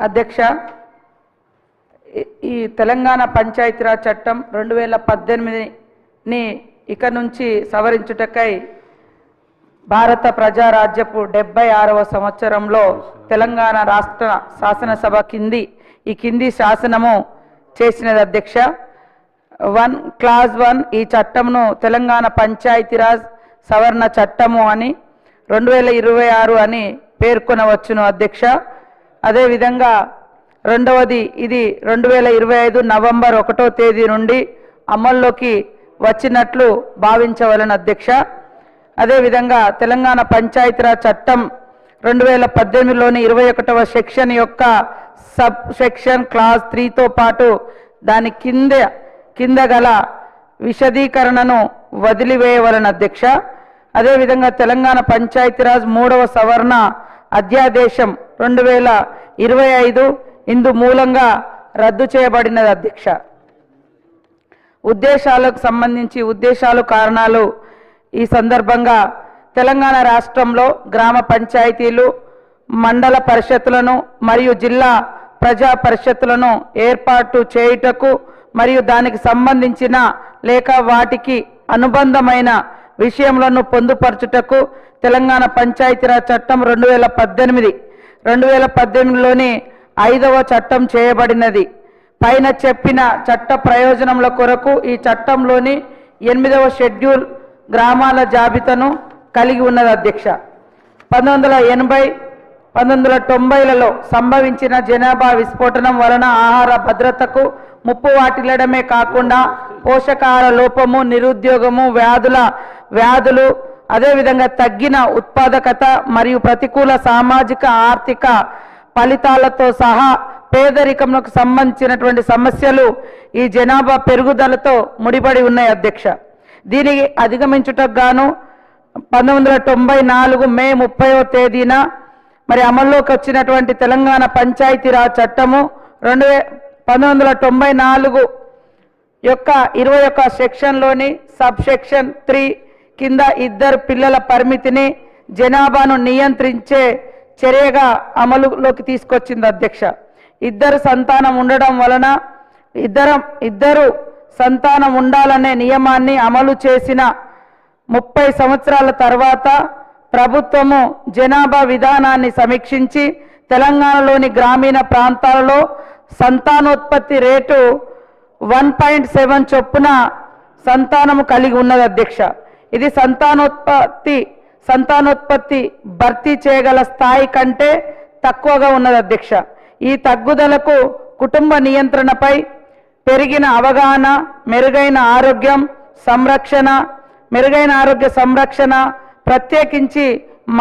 అధ్యక్ష, ఈ తెలంగాణ పంచాయతీరాజ్ చట్టం 2018ని ఇక నుంచి సవరించుటకై భారత ప్రజారాజ్యపు 76వ సంవత్సరంలో తెలంగాణ రాష్ట్ర శాసనసభ కింది శాసనము చేసినది అధ్యక్ష. క్లాజ్ 1 ఈ చట్టంను తెలంగాణ పంచాయతీరాజ్ సవరణ చట్టము అని 2026 అని పేర్కొనవచ్చును అధ్యక్ష. అదేవిధంగా రెండవది ఇది 2025 నవంబర్ 1వ తేదీ నుండి అమల్లోకి వచ్చినట్లు భావించవలెను అధ్యక్ష. అదేవిధంగా తెలంగాణ పంచాయతీరాజ్ చట్టం 2018లోని 21వ సెక్షన్ యొక్క సబ్ సెక్షన్ క్లాజ్ 3తో పాటు దాని కింద గల విశదీకరణను వదిలివేయవలెను అధ్యక్ష. అదేవిధంగా తెలంగాణ పంచాయతీరాజ్ 3వ సవరణ అధ్యాదేశం 2025 ఇందు మూలంగా రద్దు చేయబడినది అధ్యక్ష. ఉద్దేశాలకు సంబంధించి ఉద్దేశాలు కారణాలు ఈ సందర్భంగా తెలంగాణ రాష్ట్రంలో గ్రామ పంచాయతీలు, మండల పరిషత్తులను మరియు జిల్లా ప్రజా పరిషత్తులను ఏర్పాటు చేయుటకు మరియు దానికి సంబంధించిన లేక వాటికి అనుబంధమైన విషయములను పొందుపరచుటకు తెలంగాణ పంచాయతీరాజ్ చట్టం 2018లోని 5వ చట్టం చేయబడినది. పైన చెప్పిన చట్ట ప్రయోజనముల కొరకు ఈ చట్టంలోని 8వ షెడ్యూల్ గ్రామాల జాబితాను కలిగి ఉన్నది అధ్యక్ష. 1990లలో సంభవించిన జనాభా విస్ఫోటనం వలన ఆహార భద్రతకు ముప్పు వాటిల్లడమే కాకుండా పోషకాహార లోపము, నిరుద్యోగము, వ్యాధులు అదేవిధంగా తగ్గిన ఉత్పాదకత మరియు ప్రతికూల సామాజిక ఆర్థిక ఫలితాలతో సహా పేదరికంకు సంబంధించినటువంటి సమస్యలు ఈ జనాభా పెరుగుదలతో ముడిపడి ఉన్నాయి అధ్యక్ష. దీనికి అధిగమించుటకు గాను 1994 మే 30వ తేదీన మరి అమల్లోకి వచ్చినటువంటి తెలంగాణ పంచాయతీరాజ్ చట్టము 1994 యొక్క 21 సెక్షన్లోని సబ్ సెక్షన్ 3 కింద 2 పిల్లల పరిమితిని జనాభాను నియంత్రించే చర్యగా అమలులోకి తీసుకొచ్చింది అధ్యక్ష. 2 సంతానం ఉండడం వలన ఇద్దరు సంతానం ఉండాలనే నియమాన్ని అమలు చేసిన 30 సంవత్సరాల తర్వాత ప్రభుత్వము జనాభా విధానాన్ని సమీక్షించి తెలంగాణలోని గ్రామీణ ప్రాంతాలలో సంతానోత్పత్తి రేటు 1.7 చొప్పున సంతానము కలిగి ఉన్నది అధ్యక్ష. ఇది సంతానోత్పత్తి భర్తీ చేయగల స్థాయి కంటే తక్కువగా ఉన్నది అధ్యక్ష. ఈ తగ్గుదలకు కుటుంబ నియంత్రణపై పెరిగిన అవగాహన, మెరుగైన ఆరోగ్య సంరక్షణ ప్రత్యేకించి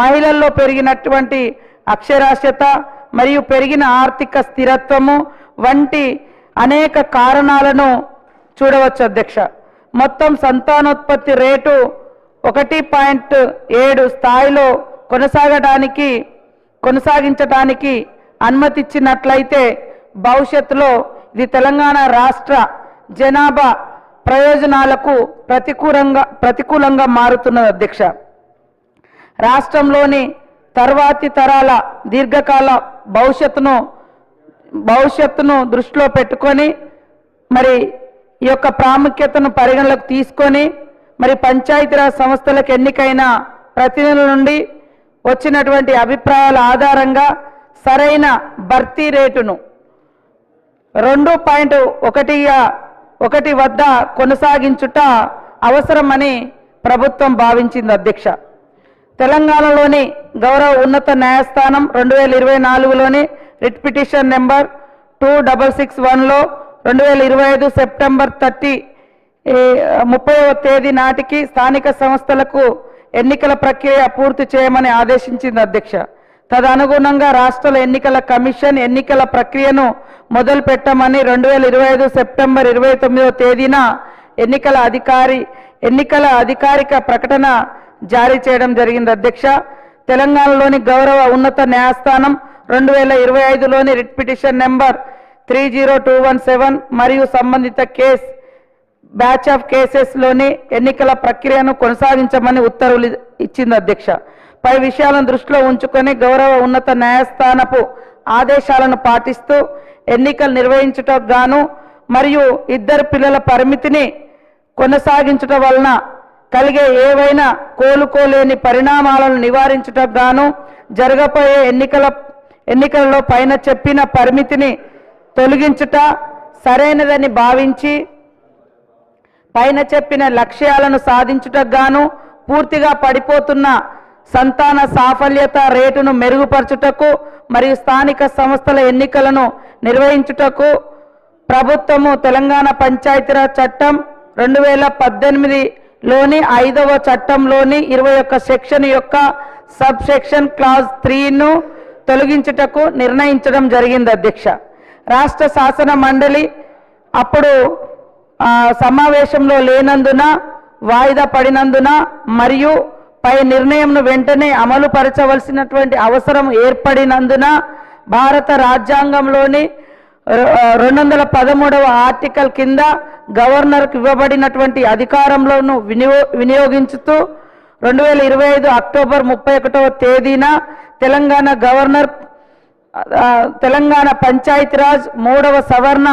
మహిళల్లో పెరిగినటువంటి అక్షరాస్యత మరియు పెరిగిన ఆర్థిక స్థిరత్వము వంటి అనేక కారణాలను చూడవచ్చు అధ్యక్ష. మొత్తం సంతానోత్పత్తి రేటు 1.7 స్థాయిలో కొనసాగించడానికి అనుమతిచ్చినట్లయితే భవిష్యత్తులో ఇది తెలంగాణ రాష్ట్ర జనాభా ప్రయోజనాలకు ప్రతికూలంగా మారుతున్నది అధ్యక్ష. రాష్ట్రంలోని తర్వాతి తరాల దీర్ఘకాల భవిష్యత్తును దృష్టిలో పెట్టుకొని మరి ఈ యొక్క ప్రాముఖ్యతను పరిగణలోకి తీసుకొని మరి పంచాయతీరాజ్ సంస్థలకు ఎన్నికైన ప్రతినిధుల నుండి వచ్చినటువంటి అభిప్రాయాల ఆధారంగా సరైన భర్తీ రేటును 2.1 వద్ద కొనసాగించుట అవసరమని ప్రభుత్వం భావించింది అధ్యక్ష. తెలంగాణలోని గౌరవ ఉన్నత న్యాయస్థానం 2024లోని రిట్ పిటిషన్ నెంబర్ 2661లో 2025 సెప్టెంబర్ 30వ తేదీ నాటికి స్థానిక సంస్థలకు ఎన్నికల ప్రక్రియ పూర్తి చేయమని ఆదేశించింది అధ్యక్ష. తదనుగుణంగా రాష్ట్ర ఎన్నికల కమిషన్ ఎన్నికల ప్రక్రియను మొదలు పెట్టమని 2025 సెప్టెంబర్ 29వ తేదీన ఎన్నికల అధికారిక ప్రకటన జారీ చేయడం జరిగింది అధ్యక్ష. తెలంగాణలోని గౌరవ ఉన్నత న్యాయస్థానం 2025లోని రిట్ పిటిషన్ నెంబర్ 30217 మరియు సంబంధిత బ్యాచ్ ఆఫ్ కేసెస్లోని ఎన్నికల ప్రక్రియను కొనసాగించమని ఉత్తర్వులు ఇచ్చింది అధ్యక్ష. పై విషయాలను దృష్టిలో ఉంచుకొని గౌరవ ఉన్నత న్యాయస్థానపు ఆదేశాలను పాటిస్తూ ఎన్నికలు నిర్వహించుటకు గాను మరియు ఇద్దరు పిల్లల పరిమితిని కొనసాగించడం వలన కలిగే ఏవైనా కోలుకోలేని పరిణామాలను నివారించుటకు గాను జరగబోయే ఎన్నికలలో పైన చెప్పిన పరిమితిని తొలగించుట సరైనదని భావించి పైన చెప్పిన లక్ష్యాలను సాధించుటకు గాను పూర్తిగా పడిపోతున్న సంతాన సాఫల్యత రేటును మెరుగుపరచుటకు మరియు స్థానిక సంస్థల ఎన్నికలను నిర్వహించుటకు ప్రభుత్వము తెలంగాణ పంచాయతీరాజ్ చట్టం 2018లోని 5వ చట్టంలోని 21 సెక్షన్ యొక్క సబ్ సెక్షన్ క్లాజ్ 3ను తొలగించుటకు నిర్ణయించడం జరిగింది అధ్యక్ష. రాష్ట్ర శాసన మండలి అప్పుడు సమావేశంలో లేనందున వాయిదా పడినందున మరియు పై నిర్ణయంను వెంటనే అమలు పరచవలసినటువంటి అవసరం ఏర్పడినందున భారత రాజ్యాంగంలోని 213వ ఆర్టికల్ కింద గవర్నర్కు ఇవ్వబడినటువంటి అధికారంలోను వినియోగించుతూ 2025 అక్టోబర్ 31వ తేదీన తెలంగాణ గవర్నర్ తెలంగాణ పంచాయతీరాజ్ 3వ సవరణ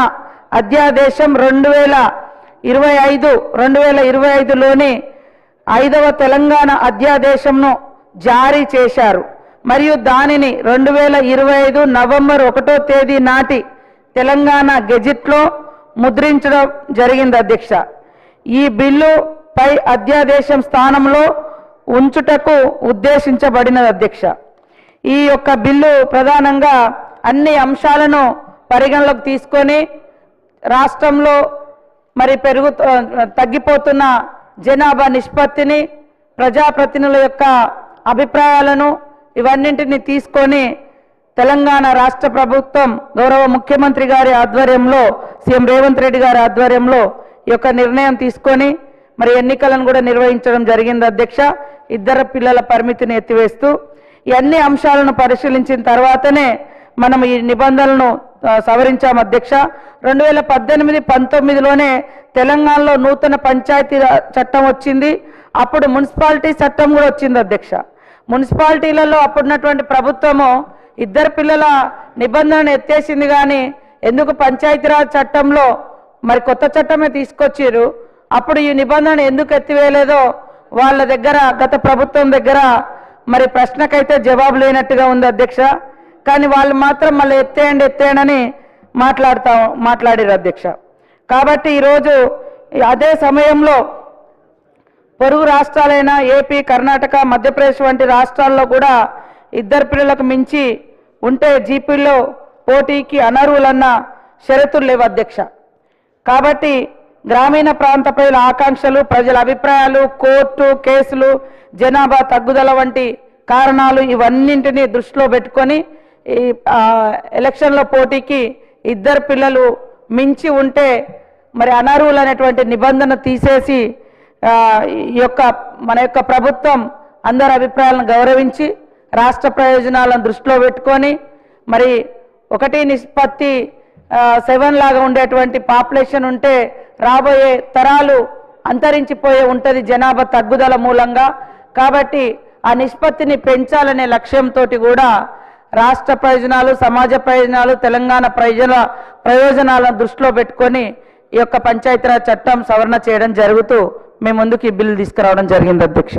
అధ్యాదేశం 2025లోని 5వ తెలంగాణ అధ్యాదేశంను జారీ చేశారు మరియు దానిని 2025 నవంబర్ 1వ తేదీ నాటి తెలంగాణ గెజిట్లో ముద్రించడం జరిగింది అధ్యక్ష. ఈ బిల్లు పై అధ్యాదేశం స్థానంలో ఉంచుటకు ఉద్దేశించబడినది అధ్యక్ష. ఈ యొక్క బిల్లు ప్రధానంగా అన్ని అంశాలను పరిగణలోకి తీసుకొని రాష్ట్రంలో మరి తగ్గిపోతున్న జనాభా నిష్పత్తిని ప్రజాప్రతినిధుల యొక్క అభిప్రాయాలను ఇవన్నింటినీ తీసుకొని తెలంగాణ రాష్ట్ర ప్రభుత్వం గౌరవ ముఖ్యమంత్రి గారి ఆధ్వర్యంలో సీఎం రేవంత్ రెడ్డి గారి ఆధ్వర్యంలో ఈ యొక్క నిర్ణయం తీసుకొని మరి ఎన్నికలను కూడా నిర్వహించడం జరిగింది అధ్యక్ష. ఇద్దరు పిల్లల పరిమితిని ఎత్తివేస్తూ ఈ అన్ని అంశాలను పరిశీలించిన తర్వాతనే మనం ఈ నిబంధనలను సవరించాం అధ్యక్ష. 2018-19లోనే తెలంగాణలో నూతన పంచాయతీ చట్టం వచ్చింది. అప్పుడు మున్సిపాలిటీ చట్టం కూడా వచ్చింది అధ్యక్ష. మున్సిపాలిటీలలో అప్పుడున్నటువంటి ప్రభుత్వము ఇద్దరు పిల్లల నిబంధనను ఎత్తేసింది, కానీ ఎందుకు పంచాయతీరాజ్ చట్టంలో మరి కొత్త చట్టమే తీసుకొచ్చారు. అప్పుడు ఈ నిబంధన ఎందుకు ఎత్తివేయలేదో వాళ్ళ దగ్గర గత ప్రభుత్వం దగ్గర మరి ప్రశ్నకైతే జవాబు లేనట్టుగా ఉంది అధ్యక్ష. కానీ వాళ్ళు మాత్రం మళ్ళీ ఎత్తేయండి మాట్లాడారు అధ్యక్ష. కాబట్టి ఈరోజు అదే సమయంలో పొరుగు రాష్ట్రాలైన ఏపీ, కర్ణాటక, మధ్యప్రదేశ్ వంటి రాష్ట్రాల్లో కూడా ఇద్దరు పిల్లలకు మించి ఉంటే జీపీలో పోటీకి అనర్హులన్న షరతులు లేవు అధ్యక్ష. కాబట్టి గ్రామీణ ప్రాంత ప్రజల ఆకాంక్షలు, ప్రజల అభిప్రాయాలు, కోర్టు కేసులు, జనాభా తగ్గుదల వంటి కారణాలు ఇవన్నింటినీ దృష్టిలో పెట్టుకొని ఈ ఎలక్షన్లో పోటీకి ఇద్దరు పిల్లలు మించి ఉంటే మరి అనర్హులు అనేటువంటి నిబంధన తీసేసి మన యొక్క ప్రభుత్వం అందరి అభిప్రాయాలను గౌరవించి రాష్ట్ర ప్రయోజనాలను దృష్టిలో పెట్టుకొని మరి 1:7 లాగా ఉండేటువంటి పాపులేషన్ ఉంటే రాబోయే తరాలు అంతరించిపోయే ఉంటుంది జనాభా తగ్గుదల మూలంగా. కాబట్టి ఆ నిష్పత్తిని పెంచాలనే లక్ష్యంతో కూడా రాష్ట్ర ప్రయోజనాలు, సమాజ ప్రయోజనాలు, తెలంగాణ ప్రయోజనాలను దృష్టిలో పెట్టుకొని ఈ యొక్క పంచాయతీరాజ్ చట్టం సవరణ చేయడం జరుగుతూ మేము ముందుకు ఈ బిల్లు తీసుకురావడం జరిగింది అధ్యక్ష.